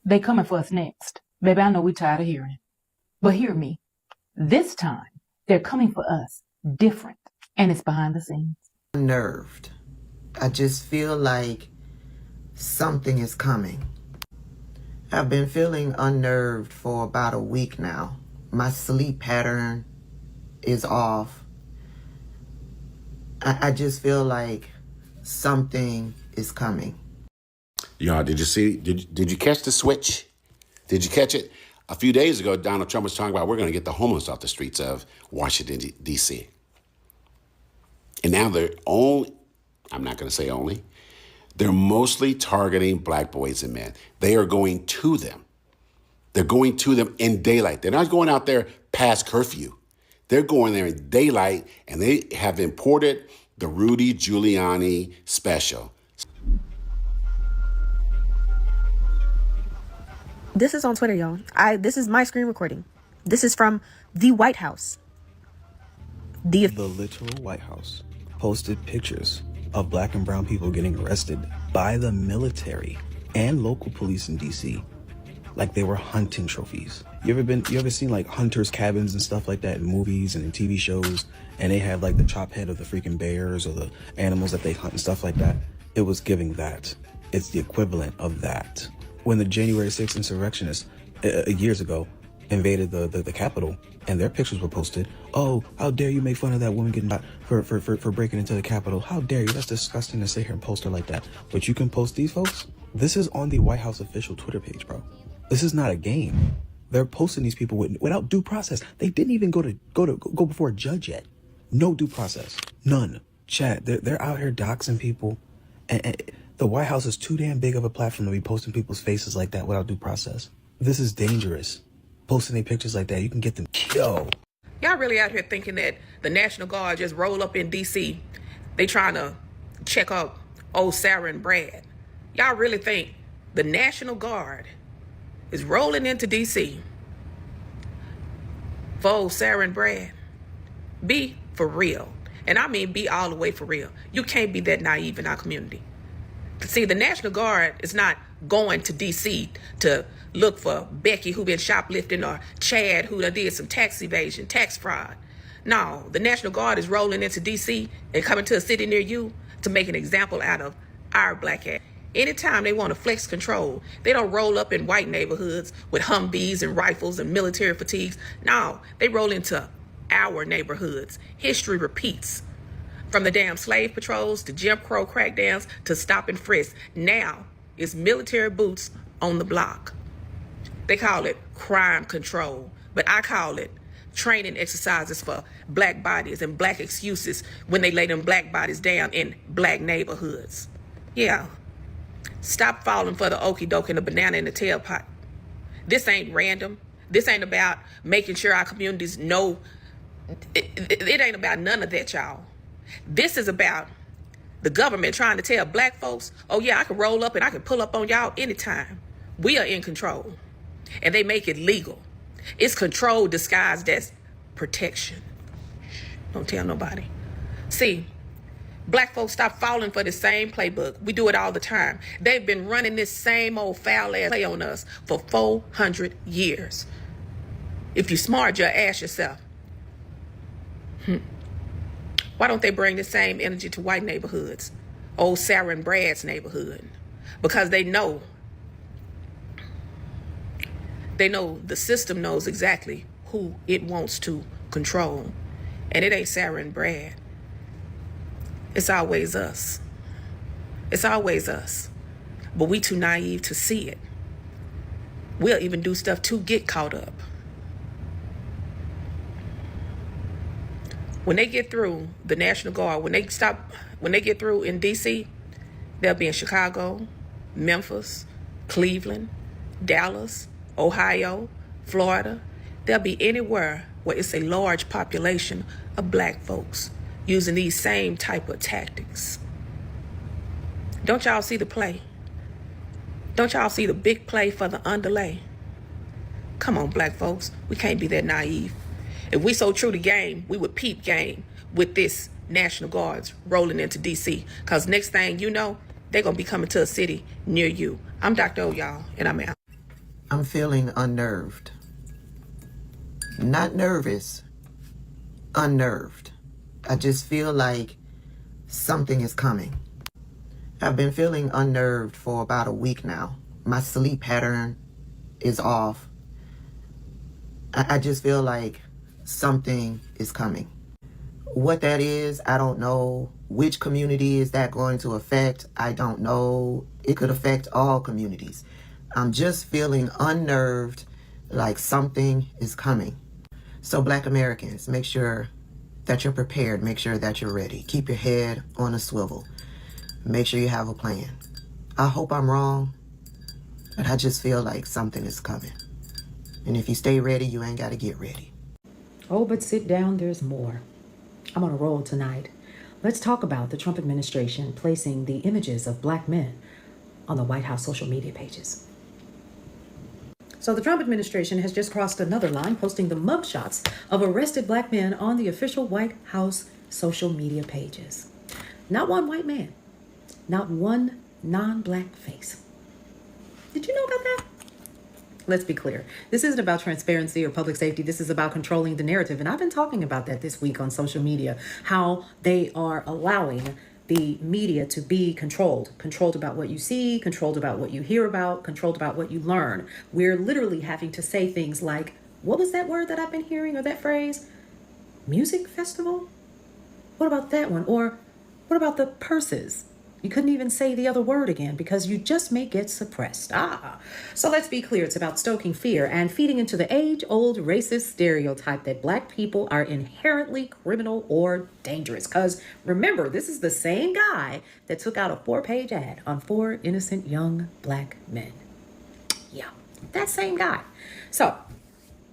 They coming for us next. Baby, I know we tired of hearing. But hear me. This time, they're coming for us different. And it's behind the scenes. Unnerved. I just feel like something is coming. I've been feeling unnerved for about a week now. My sleep pattern is off. I just feel like something is coming. Y'all, did you see? Did you catch the switch? Did you catch it? A few days ago, Donald Trump was talking about we're going to get the homeless off the streets of Washington, D.C. And now they're only, I'm not going to say only, they're mostly targeting black boys and men. They are going to them. They're going to them in daylight. They're not going out there past curfew. They're going there in daylight, and they have imported the Rudy Giuliani special. This is on Twitter, y'all. This is my screen recording. This is from the White House. The literal White House posted pictures of black and brown people getting arrested by the military and local police in DC like they were hunting trophies. You ever seen like hunters' cabins and stuff like that in movies and in TV shows, and they have like the chop head of the freaking bears or the animals that they hunt and stuff like that? It was giving that. It's the equivalent of that. When the January 6th insurrectionists years ago invaded the Capitol and their pictures were posted, oh, how dare you make fun of that woman getting shot for breaking into the Capitol? How dare you? That's disgusting to sit here and post her like that. But you can post these folks? This is on the White House official Twitter page, bro. This is not a game. They're posting these people without due process. They didn't even go before a judge yet. No due process. None. Chat, they're out here doxing people. And the White House is too damn big of a platform to be posting people's faces like that without due process. This is dangerous. Posting their pictures like that, you can get them killed. Y'all really out here thinking that the National Guard just roll up in D.C. They trying to check out old Sarah and Brad. Y'all really think the National Guard is rolling into D.C. for old Sarah and Brad? Be for real. And I mean be all the way for real. You can't be that naive in our community. See, the National Guard is not going to D.C. to look for Becky who been shoplifting or Chad who done did some tax evasion, tax fraud. No, the National Guard is rolling into D.C. and coming to a city near you to make an example out of our black ass. Anytime they want to flex control, they don't roll up in white neighborhoods with Humvees and rifles and military fatigues. No, they roll into our neighborhoods. History repeats. From the damn slave patrols to Jim Crow crackdowns to stop and frisk. Now it's military boots on the block. They call it crime control, but I call it training exercises for black bodies and black excuses when they lay them black bodies down in black neighborhoods. Yeah. Stop falling for the okie doke and the banana in the tailpipe. This ain't random. This ain't about making sure our communities know. It ain't about none of that, y'all. This is about the government trying to tell black folks, oh yeah, I can roll up and I can pull up on y'all anytime. We are in control. And they make it legal. It's control disguised as protection. Don't tell nobody. See, black folks stop falling for the same playbook. We do it all the time. They've been running this same old foul ass play on us for 400 years. If you smart, you'll ask yourself, why don't they bring the same energy to white neighborhoods? Old Sarah and Brad's neighborhood. Because they know the system knows exactly who it wants to control. And it ain't Sarah and Brad. It's always us. It's always us. But we too naive to see it. We'll even do stuff to get caught up. When they get through, the National Guard, when they get through in D.C., they'll be in Chicago, Memphis, Cleveland, Dallas, Ohio, Florida. They'll be anywhere where it's a large population of black folks using these same type of tactics. Don't y'all see the play? Don't y'all see the big play for the underlay? Come on, black folks. We can't be that naive. If we so true to game, we would peep game with this National Guards rolling into D.C. Because next thing you know, they're going to be coming to a city near you. I'm Dr. O, y'all, and I'm out. I'm feeling unnerved. Not nervous, unnerved. I just feel like something is coming. I've been feeling unnerved for about a week now. My sleep pattern is off. I just feel like something is coming. What that is, I don't know. Which community is that going to affect? I don't know. It could affect all communities. I'm just feeling unnerved, like something is coming. So Black Americans, make sure that you're prepared. Make sure that you're ready. Keep your head on a swivel. Make sure you have a plan. I hope I'm wrong, but I just feel like something is coming. And if you stay ready, you ain't got to get ready. Oh, but sit down, there's more. I'm on a roll tonight. Let's talk about the Trump administration placing the images of Black men on the White House social media pages. So the Trump administration has just crossed another line, posting the mugshots of arrested Black men on the official White House social media pages. Not one white man, not one non-Black face. Did you know about that? Let's be clear. This isn't about transparency or public safety. This is about controlling the narrative. And I've been talking about that this week on social media, how they are allowing the media to be controlled about what you see, controlled about what you hear about, controlled about what you learn. We're literally having to say things like, what was that word that I've been hearing, or that phrase? Music festival? What about that one? Or what about the purses? You couldn't even say the other word again because you just may get suppressed. So let's be clear. It's about stoking fear and feeding into the age-old racist stereotype that Black people are inherently criminal or dangerous. Because remember, this is the same guy that took out a 4-page ad on 4 innocent young Black men. Yeah, that same guy. So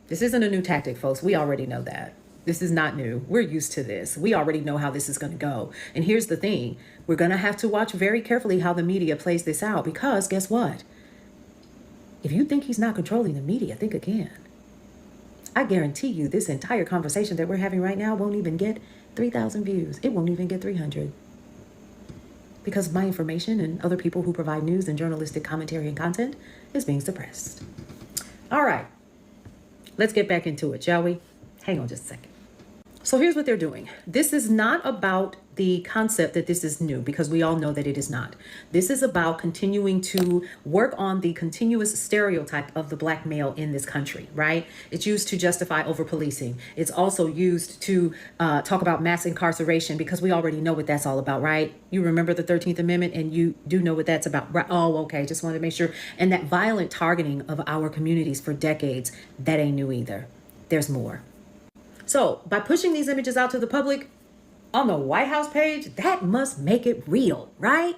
this isn't a new tactic, folks. We already know that. This is not new. We're used to this. We already know how this is going to go. And here's the thing. We're going to have to watch very carefully how the media plays this out, because guess what? If you think he's not controlling the media, think again. I guarantee you this entire conversation that we're having right now won't even get 3,000 views. It won't even get 300. Because my information and other people who provide news and journalistic commentary and content is being suppressed. All right. Let's get back into it, shall we? Hang on just a second. So here's what they're doing. This is not about the concept that this is new, because we all know that it is not. This is about continuing to work on the continuous stereotype of the Black male in this country, right? It's used to justify over-policing. It's also used to talk about mass incarceration, because we already know what that's all about, right? You remember the 13th Amendment, and you do know what that's about, right? Oh, okay, just wanted to make sure. And that violent targeting of our communities for decades, that ain't new either. There's more. So by pushing these images out to the public on the White House page, that must make it real, right?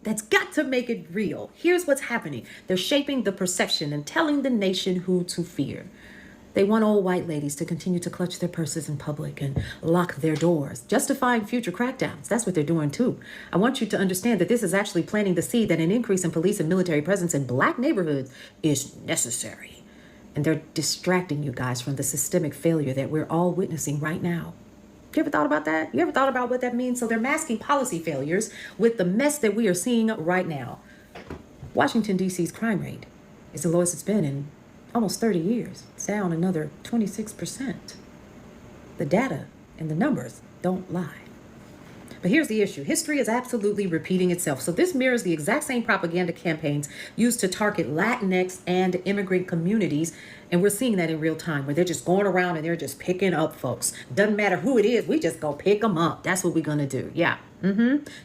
That's got to make it real. Here's what's happening. They're shaping the perception and telling the nation who to fear. They want old white ladies to continue to clutch their purses in public and lock their doors, justifying future crackdowns. That's what they're doing too. I want you to understand that this is actually planting the seed that an increase in police and military presence in Black neighborhoods is necessary. And they're distracting you guys from the systemic failure that we're all witnessing right now. You ever thought about that? You ever thought about what that means? So they're masking policy failures with the mess that we are seeing right now. Washington, D.C.'s crime rate is the lowest it's been in almost 30 years. It's down another 26%. The data and the numbers don't lie. But here's the issue. History is absolutely repeating itself. So this mirrors the exact same propaganda campaigns used to target Latinx and immigrant communities. And we're seeing that in real time, where they're just going around and they're just picking up folks. Doesn't matter who it is. We just go pick them up. That's what we're going to do. Yeah.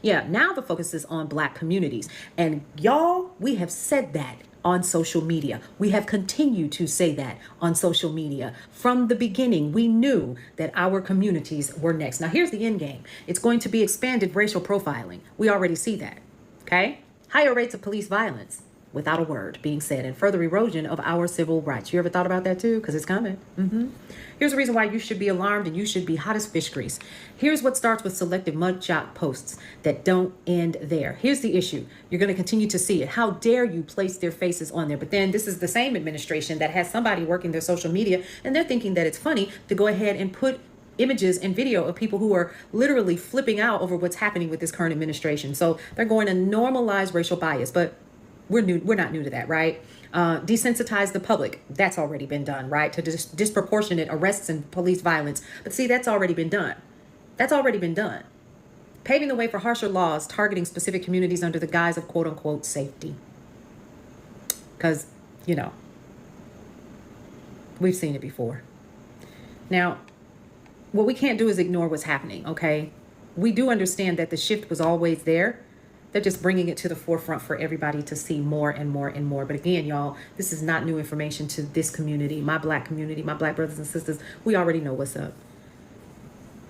Yeah. Now the focus is on Black communities. And y'all, we have said that on social media. We have continued to say that on social media. From the beginning, we knew that our communities were next. Now, here's the end game. It's going to be expanded racial profiling. We already see that, okay? Higher rates of police violence, without a word being said, and further erosion of our civil rights. You ever thought about that too? Because it's coming. Here's the reason why you should be alarmed and you should be hot as fish grease. Here's what starts with selective mugshot posts that don't end there. Here's the issue. You're going to continue to see it. How dare you place their faces on there? But then this is the same administration that has somebody working their social media, and they're thinking that it's funny to go ahead and put images and video of people who are literally flipping out over what's happening with this current administration. So they're going to normalize racial bias, but we're not new to that, right? Desensitize the public. That's already been done, right? To disproportionate arrests and police violence. But see, that's already been done. That's already been done. Paving the way for harsher laws targeting specific communities under the guise of quote unquote safety. Because, you know, we've seen it before. Now, what we can't do is ignore what's happening, okay? We do understand that the shift was always there. They're just bringing it to the forefront for everybody to see more and more and more. But again, y'all, this is not new information to this community, my black community, my black brothers and sisters. We already know what's up.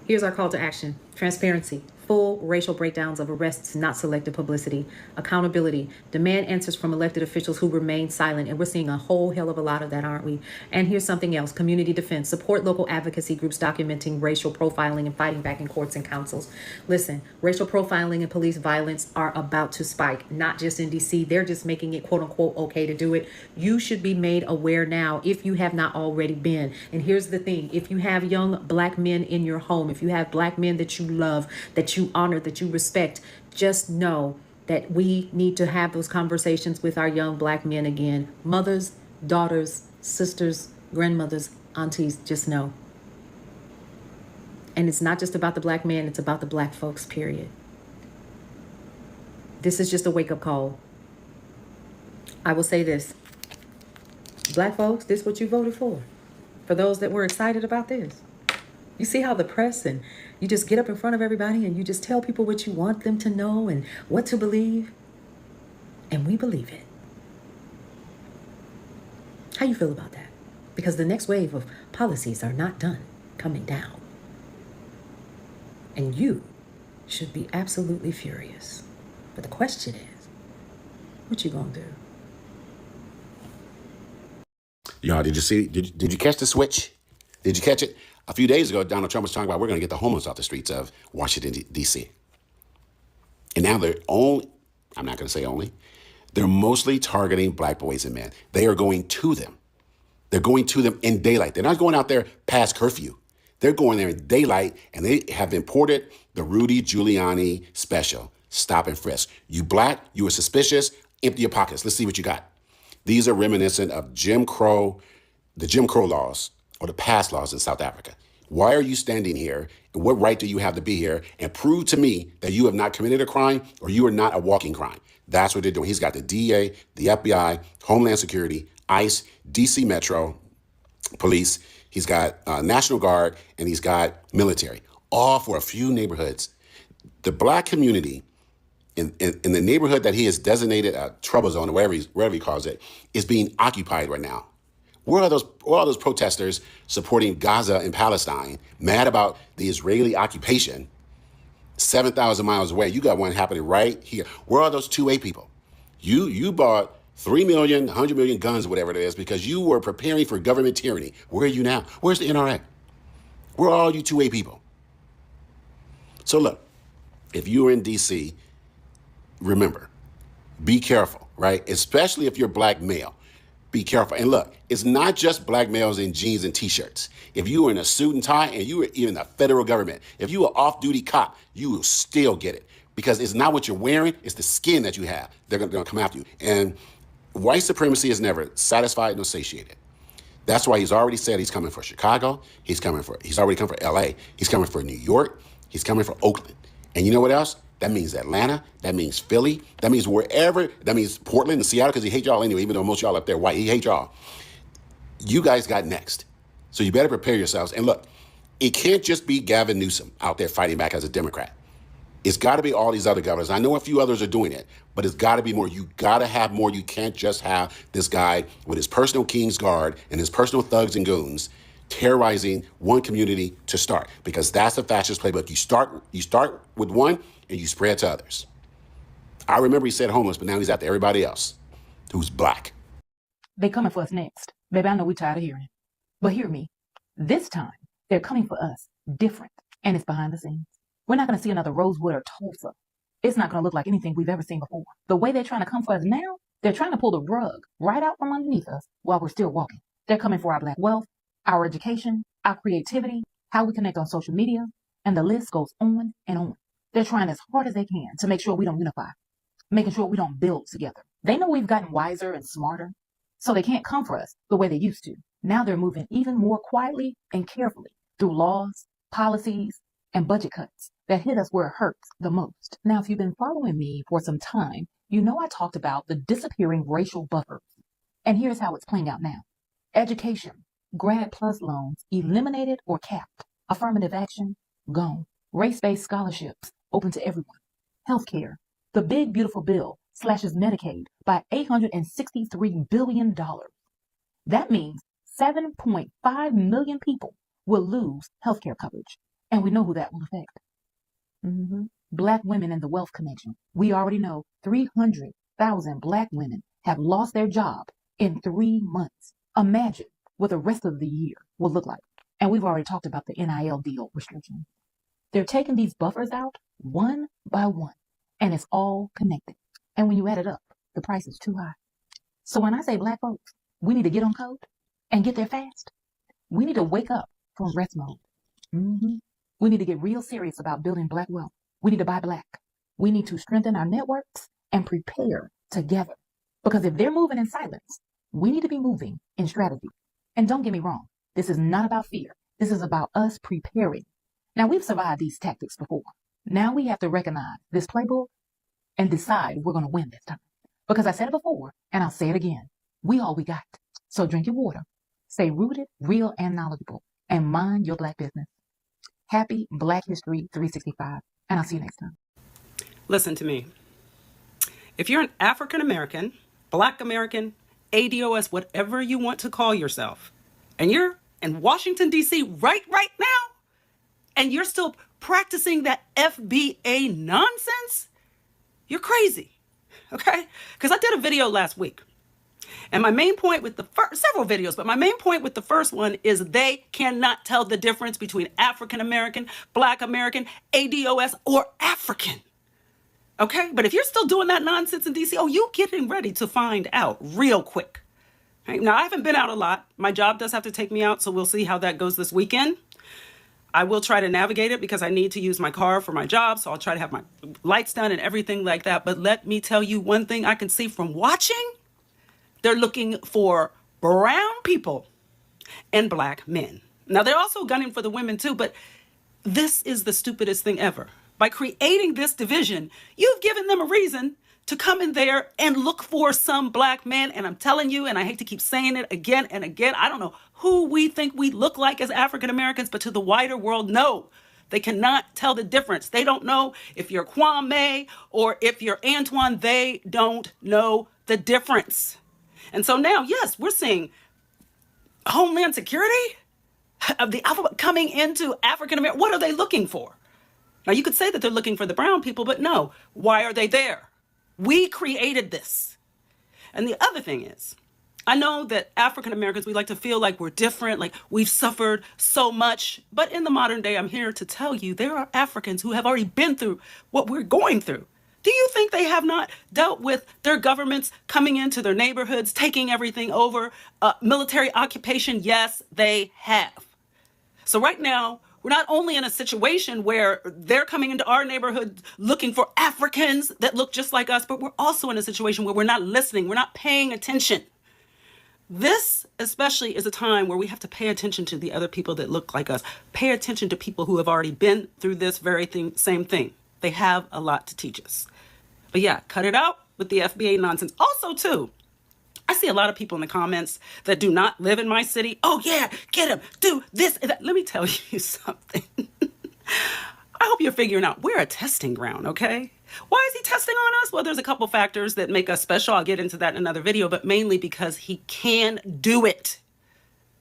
Here's our call to action. Transparency. Full racial breakdowns of arrests, not selective publicity. Accountability. Demand answers from elected officials who remain silent. And we're seeing a whole hell of a lot of that, aren't we? And here's something else. Community defense. Support local advocacy groups documenting racial profiling and fighting back in courts and councils. Listen, racial profiling and police violence are about to spike, not just in DC. They're just making it quote unquote okay to do it. You should be made aware now if you have not already been. And here's the thing. If you have young black men in your home, if you have black men that you love, that you honor, that you respect, just know that we need to have those conversations with our young black men again. Mothers, daughters, sisters, grandmothers, aunties, just know. And it's not just about the black man, it's about the black folks, period. This is just a wake-up call. I will say this. Black folks, this is what you voted for. For those that were excited about this. You see how the press and you just get up in front of everybody and you just tell people what you want them to know and what to believe. And we believe it. How you feel about that? Because the next wave of policies are not done coming down. And you should be absolutely furious. But the question is, what you gonna do? Y'all, did you see? Did you catch the switch? Did you catch it? A few days ago, Donald Trump was talking about we're going to get the homeless off the streets of Washington, D.C. And now they're only, I'm not going to say only, they're mostly targeting black boys and men. They are going to them. They're going to them in daylight. They're not going out there past curfew. They're going there in daylight, and they have imported the Rudy Giuliani special, stop and frisk. You black, you are suspicious, empty your pockets. Let's see what you got. These are reminiscent of Jim Crow, the Jim Crow laws, or the past laws in South Africa. Why are you standing here? And what right do you have to be here? And prove to me that you have not committed a crime or you are not a walking crime. That's what they're doing. He's got the DA, the FBI, Homeland Security, ICE, DC Metro Police. He's got National Guard, and he's got military, all for a few neighborhoods. The black community in the neighborhood that he has designated a trouble zone, or wherever he calls it, is being occupied right now. Where are those protesters supporting Gaza and Palestine, mad about the Israeli occupation 7,000 miles away? You got one happening right here. Where are those 2A people? You bought 3 million, 100 million guns, whatever it is, because you were preparing for government tyranny. Where are you now? Where's the NRA? Where are all you 2A people? So look, if you are in D.C., remember, be careful, right? Especially if you're black male. Be careful. And look, it's not just black males in jeans and T-shirts. If you were in a suit and tie and you were in the federal government, if you were off-duty cop, you will still get it. Because it's not what you're wearing, it's the skin that you have. They're going to come after you. And white supremacy is never satisfied nor satiated. That's why he's already said he's coming for Chicago. He's already come for L.A. He's coming for New York. He's coming for Oakland. And you know what else? That means Atlanta. That means Philly. That means wherever. That means Portland and Seattle, because he hates y'all anyway, even though most of y'all up there white. He hates y'all. You guys got next. So you better prepare yourselves. And look, it can't just be Gavin Newsom out there fighting back as a Democrat. It's got to be all these other governors. I know a few others are doing it, but it's got to be more. You got to have more. You can't just have this guy with his personal King's Guard and his personal thugs and goons terrorizing one community to start, because that's the fascist playbook. You start with one and you spread to others. I remember he said homeless, but now he's after everybody else who's black. They coming for us next. Baby, I know we tired of hearing it. But hear me. This time, they're coming for us different, and it's behind the scenes. We're not going to see another Rosewood or Tulsa. It's not going to look like anything we've ever seen before. The way they're trying to come for us now, they're trying to pull the rug right out from underneath us while we're still walking. They're coming for our black wealth, our education, our creativity, how we connect on social media, and the list goes on and on. They're trying as hard as they can to make sure we don't unify, making sure we don't build together. They know we've gotten wiser and smarter, So they can't come for us the way they used to. Now they're moving even more quietly and carefully through laws, policies, and budget cuts that hit us where it hurts the most. Now, if you've been following me for some time, you know I talked about the disappearing racial buffers. And here's how it's playing out now. Education, Grad Plus loans eliminated or capped. Affirmative action, gone. Race-based scholarships, open to everyone. Healthcare, the big beautiful bill slashes Medicaid by $863 billion. That means 7.5 million people will lose healthcare coverage. And we know who that will affect. Black women in the wealth connection. We already know 300,000 Black women have lost their job in 3 months. Imagine what the rest of the year will look like. And we've already talked about the NIL deal restrictions. They're taking these buffers out one by one, and it's all connected. And when you add it up, the price is too high. So when I say Black folks, we need to get on code and get there fast. We need to wake up from rest mode. We need to get real serious about building Black wealth. We need to buy Black. We need to strengthen our networks and prepare together. Because if they're moving in silence, we need to be moving in strategy. And don't get me wrong, this is not about fear. This is about us preparing. Now, we've survived these tactics before. Now we have to recognize this playbook and decide we're going to win this time. Because I said it before, and I'll say it again. We all we got. So drink your water. Stay rooted, real, and knowledgeable. And mind your Black business. Happy Black History 365. And I'll see you next time. Listen to me. If you're an African American, Black American, ADOS, whatever you want to call yourself, and you're in Washington, D.C. right now, and you're still practicing that FBA nonsense, you're crazy, okay? Because I did a video last week. And my main point with the several videos, but my main point with the first one is they cannot tell the difference between African American, Black American, ADOS, or African. Okay? But if you're still doing that nonsense in DC, you getting ready to find out real quick. Okay? Now, I haven't been out a lot. My job does have to take me out, so we'll see how that goes this weekend. I will try to navigate it because I need to use my car for my job, so I'll try to have my lights done and everything like that. But let me tell you one thing I can see from watching. They're looking for brown people and Black men. Now, they're also gunning for the women too, but this is the stupidest thing ever. By creating this division, you've given them a reason to come in there and look for some Black men. And I'm telling you, and I hate to keep saying it again and again, I don't know who we think we look like as African Americans, but to the wider world, no. They cannot tell the difference. They don't know if you're Kwame or if you're Antoine. They don't know the difference. And so now, yes, we're seeing Homeland Security of the alphabet coming into African American. What are they looking for? Now, you could say that they're looking for the brown people, but no. Why are they there? We created this. And the other thing is, I know that African Americans, we like to feel like we're different, like we've suffered so much. But in the modern day, I'm here to tell you there are Africans who have already been through what we're going through. Do you think they have not dealt with their governments coming into their neighborhoods, taking everything over, military occupation? Yes, they have. So right now, we're not only in a situation where they're coming into our neighborhood looking for Africans that look just like us, but we're also in a situation where we're not listening, we're not paying attention. This especially is a time where we have to pay attention to the other people that look like us. Pay attention to people who have already been through this very same thing. They have a lot to teach us. But yeah, cut it out with the FBA nonsense. Also, too, I see a lot of people in the comments that do not live in my city. Oh, yeah, get him, do this and that. Let me tell you something. I hope you're figuring out we're a testing ground, okay? Why is he testing on us? Well, there's a couple factors that make us special. I'll get into that in another video, but mainly because he can do it.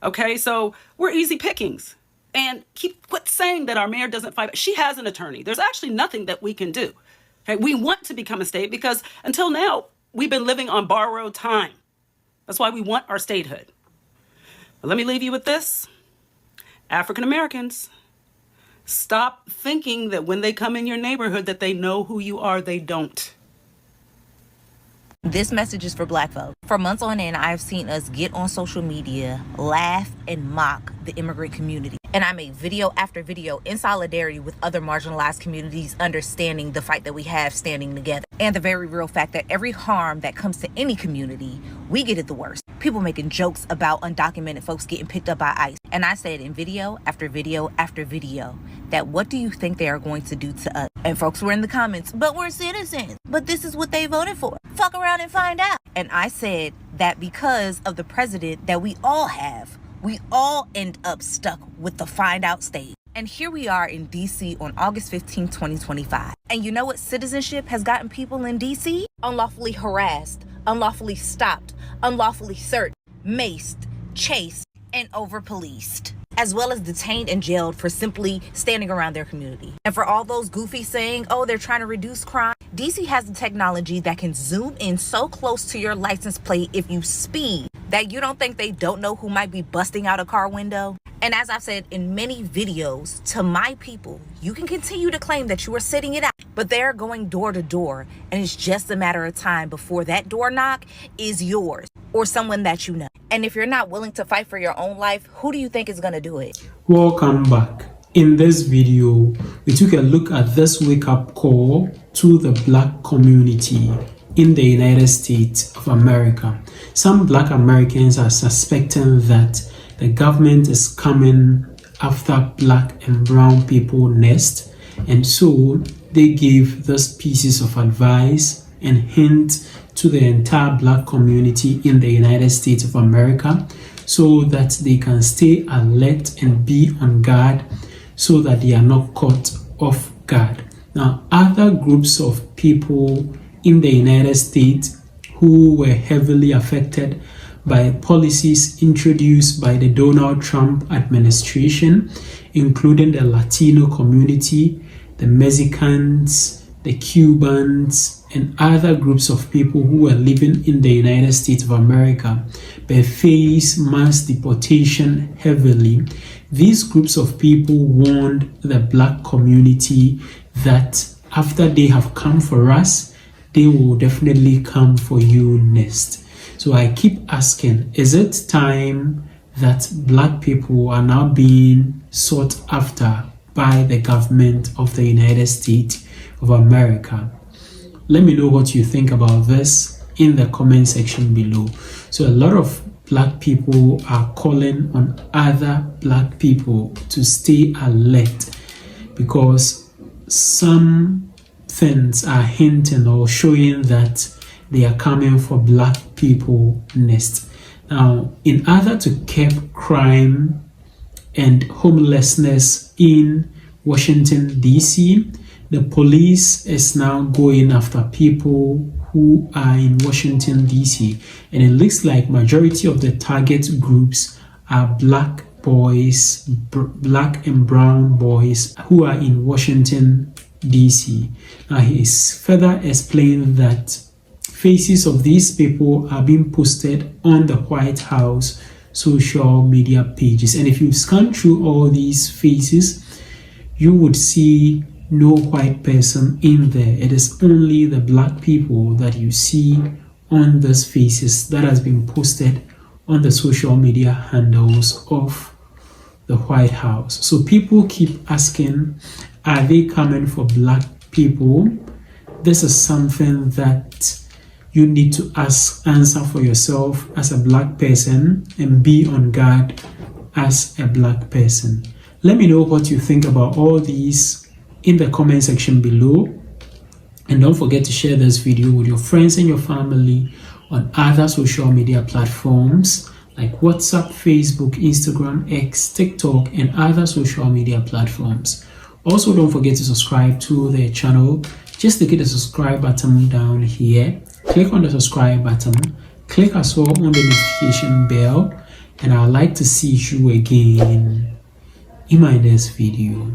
Okay, so we're easy pickings. And quit saying that our mayor doesn't fight. She has an attorney. There's actually nothing that we can do. Okay? We want to become a state because until now, we've been living on borrowed time. That's why we want our statehood. But let me leave you with this. African Americans, stop thinking that when they come in your neighborhood that they know who you are. They don't. This message is for Black folk. For months on end, I've seen us get on social media, laugh and mock the immigrant community. And I made video after video in solidarity with other marginalized communities, understanding the fight that we have standing together. And the very real fact that every harm that comes to any community, we get it the worst. People making jokes about undocumented folks getting picked up by ICE. And I said in video after video after video that what do you think they are going to do to us? And folks were in the comments, but we're citizens. But this is what they voted for. Fuck around and find out. And I said that because of the president that we all have, we all end up stuck with the find out stage. And here we are in DC on August 15, 2025. And you know what citizenship has gotten people in DC? Unlawfully harassed, unlawfully stopped, unlawfully searched, maced, chased, and over-policed, as well as detained and jailed for simply standing around their community. And for all those goofies saying, oh, they're trying to reduce crime, DC has the technology that can zoom in so close to your license plate if you speed that you don't think they don't know who might be busting out a car window. And as I've said in many videos to my people, you can continue to claim that you are sitting it out, but they're going door to door, and it's just a matter of time before that door knock is yours or someone that you know. And if you're not willing to fight for your own life, who do you think is going to do it? Welcome back. In this video, we took a look at this wake-up call to the Black community in the United States of America. Some Black Americans are suspecting that the government is coming after Black and brown people next, and so they gave these pieces of advice and hint to the entire Black community in the United States of America so that they can stay alert and be on guard so that they are not caught off guard. Now, other groups of people in the United States who were heavily affected by policies introduced by the Donald Trump administration, including the Latino community, the Mexicans, the Cubans, and other groups of people who were living in the United States of America, they face mass deportation heavily. These groups of people warned the Black community that after they have come for us, they will definitely come for you next. So I keep asking, is it time that Black people are now being sought after by the government of the United States of America? Let me know what you think about this in the comment section below. So a lot of Black people are calling on other Black people to stay alert because some things are hinting or showing that they are coming for Black people next. Now, in order to curb crime and homelessness in Washington, D.C., the police is now going after people who are in Washington, D.C. And it looks like majority of the target groups are Black boys, Black and brown boys who are in Washington, D.C. Now, he is further explained that faces of these people are being posted on the White House social media pages. And if you scan through all these faces, you would see no white person in there. It is only the Black people that you see on these faces that has been posted on the social media handles of the White House. So people keep asking, are they coming for Black people? This is something that you need to answer for yourself as a Black person and be on guard as a Black person. Let me know what you think about all these in the comment section below, and don't forget to share this video with your friends and your family on other social media platforms like WhatsApp, Facebook, Instagram, X, TikTok, and other social media platforms. Also, don't forget to subscribe to the channel. Just click the subscribe button down here, click on the subscribe button, click as well on the notification bell, and I'd like to see you again in my next video.